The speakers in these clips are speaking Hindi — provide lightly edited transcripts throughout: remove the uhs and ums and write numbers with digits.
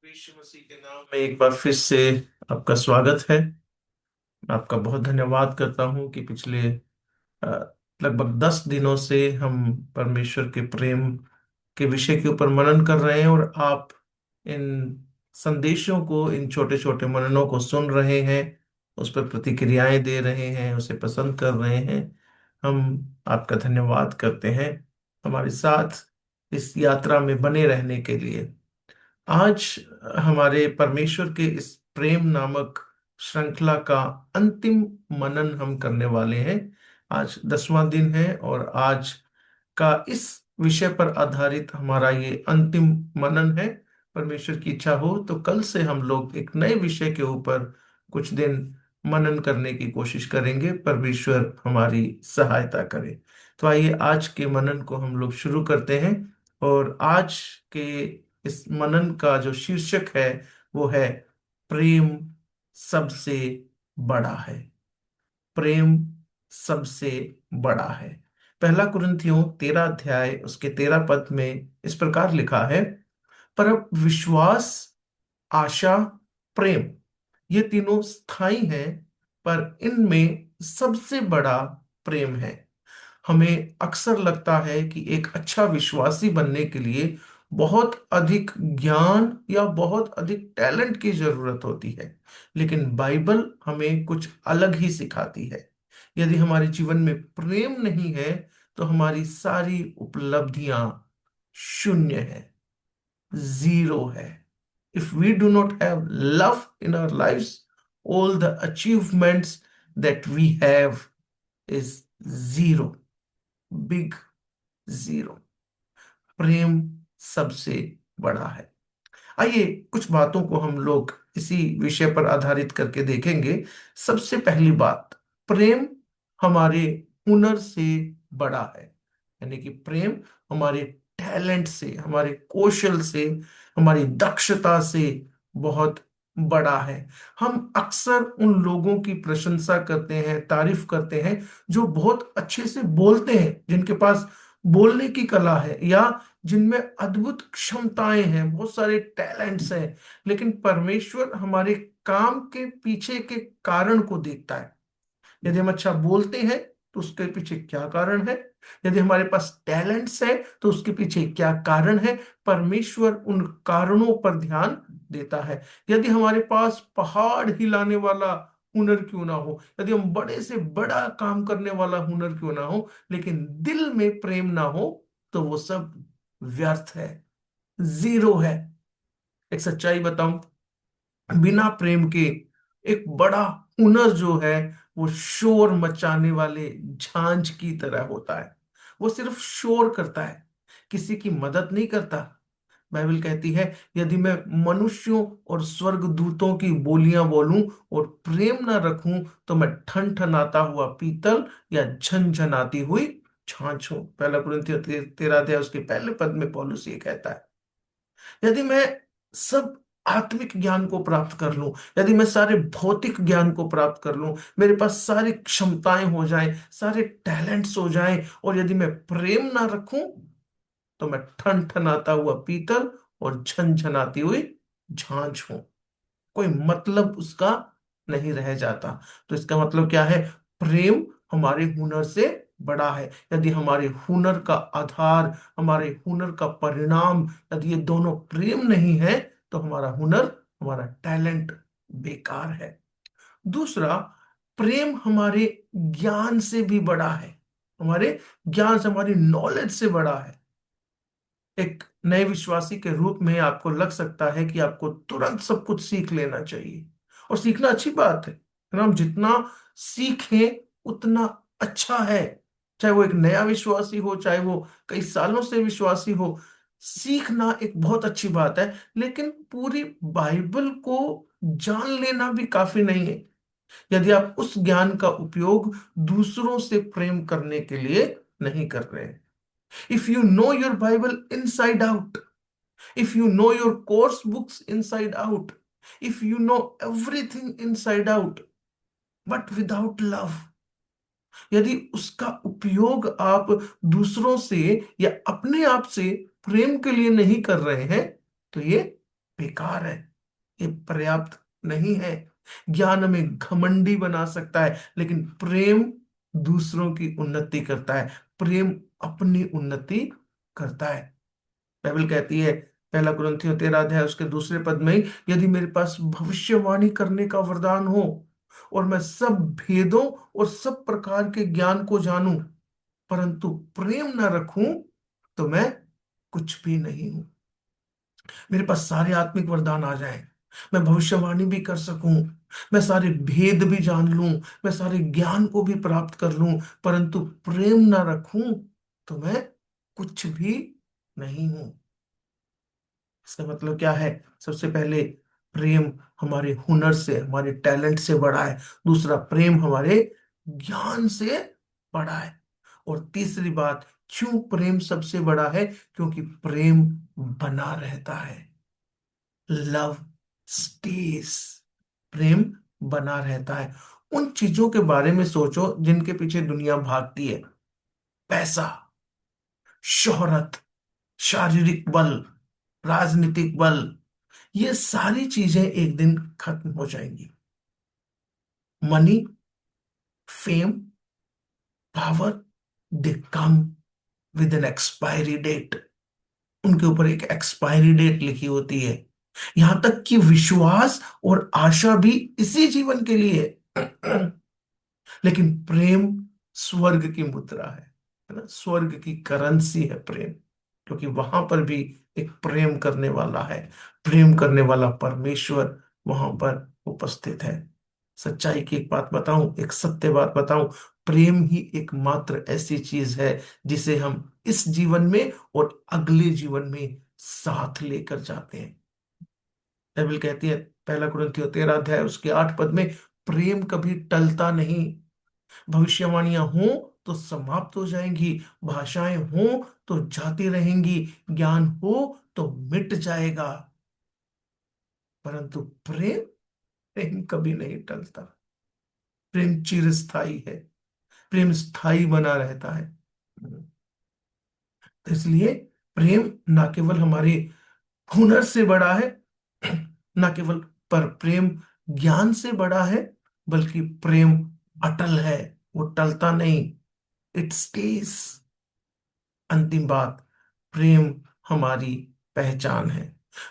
यीशु मसीह के नाम में एक बार फिर से आपका स्वागत है। मैं आपका बहुत धन्यवाद करता हूं कि पिछले अ, लगभग 10 दिनों से हम परमेश्वर के प्रेम के विषय के ऊपर मनन कर रहे हैं और आप इन संदेशों को, इन छोटे छोटे मननों को सुन रहे हैं, उस पर प्रतिक्रियाएं दे रहे हैं, उसे पसंद कर रहे हैं। हम आपका धन्यवाद करते हैं हमारे साथ इस यात्रा में बने रहने के लिए। आज हमारे परमेश्वर के इस प्रेम नामक श्रृंखला का अंतिम मनन हम करने वाले हैं। आज 10वां दिन है और आज का इस विषय पर आधारित हमारा ये अंतिम मनन है। परमेश्वर की इच्छा हो तो कल से हम लोग एक नए विषय के ऊपर कुछ दिन मनन करने की कोशिश करेंगे। परमेश्वर हमारी सहायता करे। तो आइए आज के मनन को हम लोग शुरू करते हैं। और आज के इस मनन का जो शीर्षक है वो है प्रेम सबसे बड़ा है। प्रेम सबसे बड़ा है। पहला कुरिन्थियों 13 अध्याय उसके 13 पद में इस प्रकार लिखा है, पर अब विश्वास, आशा, प्रेम, ये तीनों स्थायी हैं, पर इनमें सबसे बड़ा प्रेम है। हमें अक्सर लगता है कि एक अच्छा विश्वासी बनने के लिए बहुत अधिक ज्ञान या बहुत अधिक टैलेंट की जरूरत होती है, लेकिन बाइबल हमें कुछ अलग ही सिखाती है। यदि हमारे जीवन में प्रेम नहीं है तो हमारी सारी उपलब्धियां शून्य है, जीरो है। If we do not have love in our lives, all the achievements that we have is zero, big zero। प्रेम सबसे बड़ा है। आइए कुछ बातों को हम लोग इसी विषय पर आधारित करके देखेंगे। सबसे पहली बात, प्रेम हमारे हुनर से बड़ा है। यानी कि प्रेम हमारे टैलेंट से, हमारे कौशल से, हमारी दक्षता से बहुत बड़ा है। हम अक्सर उन लोगों की प्रशंसा करते हैं, तारीफ करते हैं जो बहुत अच्छे से बोलते हैं, जिनके पास बोलने की कला है या जिनमें अद्भुत क्षमताएं हैं, बहुत सारे टैलेंट्स हैं। लेकिन परमेश्वर हमारे काम के पीछे के कारण को देखता है। यदि हम अच्छा बोलते हैं तो उसके पीछे क्या कारण है, यदि हमारे पास टैलेंट्स है तो उसके पीछे क्या कारण है। परमेश्वर उन कारणों पर ध्यान देता है। यदि हमारे पास पहाड़ हिलाने वाला हुनर क्यों ना हो, यदि हम बड़े से बड़ा काम करने वाला हुनर क्यों ना हो, लेकिन दिल में प्रेम ना हो तो वो सब व्यर्थ है, जीरो है। एक सच्चाई बताऊं, बिना प्रेम के एक बड़ा हुनर जो है वो शोर मचाने वाले झांझ की तरह होता है। वो सिर्फ शोर करता है, किसी की मदद नहीं करता। बाइबल कहती है, यदि मैं मनुष्यों और स्वर्गदूतों की बोलियां बोलूं और प्रेम ना रखूं तो मैं ठनठनाता हुआ पीतल या झनझनाती हुई छाछ हूं। पहला कुरिन्थियों 13 अध्याय उसके पहले पद में पौलुस ये कहता है। यदि मैं सब आत्मिक ज्ञान को प्राप्त कर लूं, यदि मैं सारे भौतिक ज्ञान को प्राप्त कर लूं, मेरे पास सारी क्षमताएं हो जाएं, सारे टैलेंट्स हो जाएं, और यदि मैं प्रेम ना रखूं तो मैं ठन ठनाता हुआ पीतल और झनझनाती हुई झांझ हूं। कोई मतलब उसका नहीं रह जाता। तो इसका मतलब क्या है? प्रेम हमारे हुनर से बड़ा है। यदि हमारे हुनर का आधार, हमारे हुनर का परिणाम, यदि ये दोनों प्रेम नहीं है तो हमारा हुनर, हमारा टैलेंट बेकार है। दूसरा, प्रेम हमारे ज्ञान से भी बड़ा है। हमारे ज्ञान से, हमारी नॉलेज से बड़ा है। एक नए विश्वासी के रूप में आपको लग सकता है कि आपको तुरंत सब कुछ सीख लेना चाहिए, और सीखना अच्छी बात है। हम जितना सीखें उतना अच्छा है। चाहे वो एक नया विश्वासी हो, चाहे वो कई सालों से विश्वासी हो, सीखना एक बहुत अच्छी बात है। लेकिन पूरी बाइबल को जान लेना भी काफी नहीं है यदि आप उस ज्ञान का उपयोग दूसरों से प्रेम करने के लिए नहीं कर रहे हैं। If you know your Bible inside out, if you know your course books inside out, if you know everything inside out, but without love, यदि उसका उपयोग आप दूसरों से या अपने आप से प्रेम के लिए नहीं कर रहे हैं तो ये बेकार है, ये पर्याप्त नहीं है। ज्ञान हमें घमंडी बना सकता है, लेकिन प्रेम दूसरों की उन्नति करता है, प्रेम अपनी उन्नति करता है। बाइबल कहती है, पहला कुरिन्थियों 13 अध्याय उसके दूसरे पद में ही, यदि मेरे पास भविष्यवाणी करने का वरदान हो और मैं सब भेदों और सब प्रकार के ज्ञान को जानूं, परंतु प्रेम न रखूं, तो मैं कुछ भी नहीं हूं। मेरे पास सारे आत्मिक वरदान आ जाएं, मैं भविष्यवाणी भी कर सकूं, मैं सारे भेद भी जान लूं, मैं सारे ज्ञान को भी प्राप्त कर लूं, परंतु प्रेम ना रखूं, तो मैं कुछ भी नहीं हूं। इसका मतलब क्या है? सबसे पहले, प्रेम हमारे हुनर से, हमारे टैलेंट से बड़ा है। दूसरा, प्रेम हमारे ज्ञान से बड़ा है। और तीसरी बात, क्यों प्रेम सबसे बड़ा है? क्योंकि प्रेम बना रहता है। लव स्टेज, प्रेम बना रहता है। उन चीजों के बारे में सोचो जिनके पीछे दुनिया भागती है। पैसा, शोहरत, शारीरिक बल, राजनीतिक बल, ये सारी चीजें एक दिन खत्म हो जाएंगी। Money, fame, power, they come with an expiry date. उनके ऊपर एक एक्सपायरी डेट लिखी होती है। यहां तक कि विश्वास और आशा भी इसी जीवन के लिए है। लेकिन प्रेम स्वर्ग की मुद्रा है ना, स्वर्ग की करेंसी है प्रेम। क्योंकि वहां पर भी एक प्रेम करने वाला है, प्रेम करने वाला परमेश्वर वहां पर उपस्थित है। सच्चाई की एक बात बताऊं, एक सत्य बात बताऊं, प्रेम ही एकमात्र ऐसी चीज है जिसे हम इस जीवन में और अगले जीवन में साथ लेकर जाते हैं। बाइबल कहती है, पहला कुरिन्थियों 13 अध्याय उसके 8 पद में, प्रेम कभी टलता नहीं। भविष्यवाणियां हों तो समाप्त हो जाएंगी, भाषाएं हों तो जाती रहेंगी, ज्ञान हो तो मिट जाएगा, परंतु प्रेम, प्रेम कभी नहीं टलता। प्रेम चिरस्थायी है, प्रेम स्थायी बना रहता है। तो इसलिए प्रेम ना केवल हमारे हुनर से बड़ा है, ना केवल पर प्रेम ज्ञान से बड़ा है, बल्कि प्रेम अटल है, वो टलता नहीं, इट स्टेज। अंतिम बात, प्रेम हमारी पहचान है।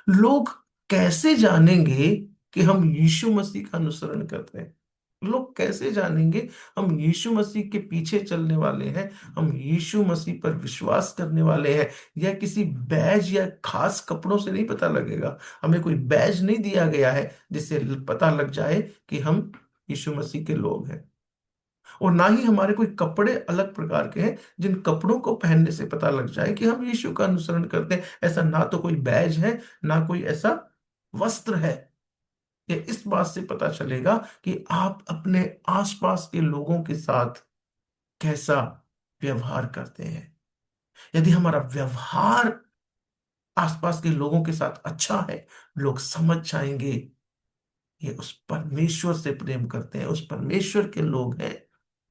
लोग कैसे जानेंगे कि हम यीशु मसीह का अनुसरण करते हैं? लोग कैसे जानेंगे हम यीशु मसीह के पीछे चलने वाले हैं, हम यीशु मसीह पर विश्वास करने वाले हैं? यह किसी बैज या खास कपड़ों से नहीं पता लगेगा। हमें कोई बैज नहीं दिया गया है जिससे पता लग जाए कि हम यीशु मसीह के लोग हैं। और ना ही हमारे कोई कपड़े अलग प्रकार के हैं जिन कपड़ों को पहनने से पता लग जाए कि हम यीशु का अनुसरण करते हैं। ऐसा ना तो कोई बैज है, ना कोई ऐसा वस्त्र है। ये इस बात से पता चलेगा कि आप अपने आसपास के लोगों के साथ कैसा व्यवहार करते हैं। यदि हमारा व्यवहार आसपास के लोगों के साथ अच्छा है, लोग समझ जाएंगे ये उस परमेश्वर से प्रेम करते हैं, उस परमेश्वर के लोग हैं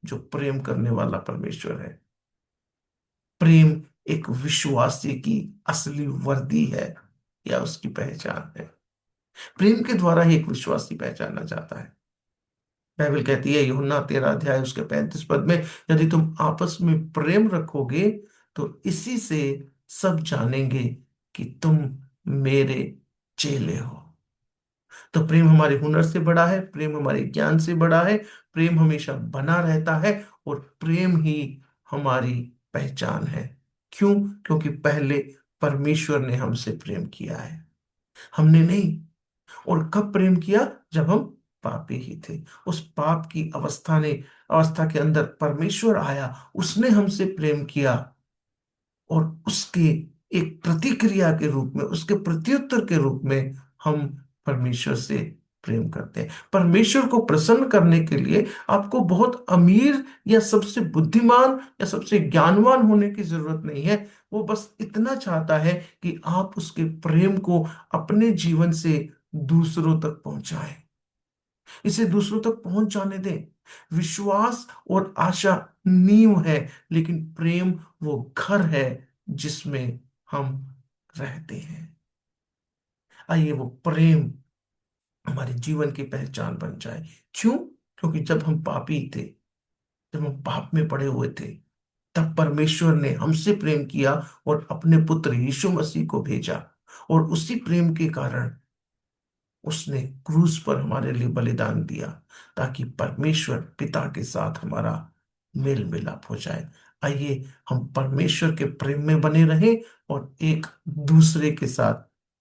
जो प्रेम करने वाला परमेश्वर है। प्रेम एक विश्वासी की असली वर्दी है या उसकी पहचान है। प्रेम के द्वारा ही एक विश्वासी पहचाना जाता है। बाइबल कहती है, यूहन्ना 13 अध्याय उसके 35 पद में, यदि तुम आपस में प्रेम रखोगे तो इसी से सब जानेंगे कि तुम मेरे चेले हो। तो प्रेम हमारे हुनर से बड़ा है, प्रेम हमारे ज्ञान से बड़ा है, प्रेम हमेशा बना रहता है, और प्रेम ही हमारी पहचान है। क्यों? क्योंकि पहले परमेश्वर ने हमसे प्रेम किया है, हमने नहीं। और कब प्रेम किया? जब हम पापी ही थे। उस पाप की अवस्था के अंदर परमेश्वर आया, उसने हमसे प्रेम किया, और उसके एक प्रतिक्रिया के रूप में, उसके प्रत्युत्तर के रूप में हम परमेश्वर से प्रेम करते हैं। परमेश्वर को प्रसन्न करने के लिए आपको बहुत अमीर या सबसे बुद्धिमान या सबसे ज्ञानवान होने की जरूरत नहीं है। वो बस इतना चाहता है कि आप उसके प्रेम को अपने जीवन से दूसरों तक पहुंचाएं, इसे दूसरों तक पहुंच जाने दें। विश्वास और आशा नींव है, लेकिन प्रेम वो घर है जिसमें हम रहते हैं। आइए वो प्रेम हमारे जीवन की पहचान बन जाए। क्यों? क्योंकि जब हम पापी थे, जब हम पाप में पड़े हुए थे, तब परमेश्वर ने हमसे प्रेम किया और अपने पुत्र यीशु मसीह को भेजा। और उसी प्रेम के कारण उसने क्रूस पर हमारे लिए बलिदान दिया, ताकि परमेश्वर पिता के साथ हमारा मेल मिलाप हो जाए। आइए हम परमेश्वर के प्रेम में बने रहें और एक दूसरे के साथ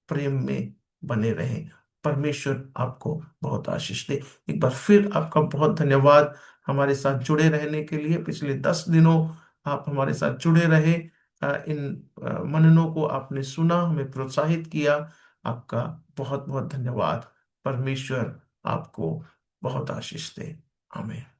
प्रेम में बने रहें। परमेश्वर आपको बहुत आशीष दे। एक बार फिर आपका बहुत धन्यवाद हमारे साथ जुड़े रहने के लिए। पिछले 10 दिनों आप हमारे साथ जुड़े रहे, इन मननों को आपने सुना, हमें प्रोत्साहित किया। आपका बहुत बहुत धन्यवाद। परमेश्वर आपको बहुत आशीष दे। आमीन।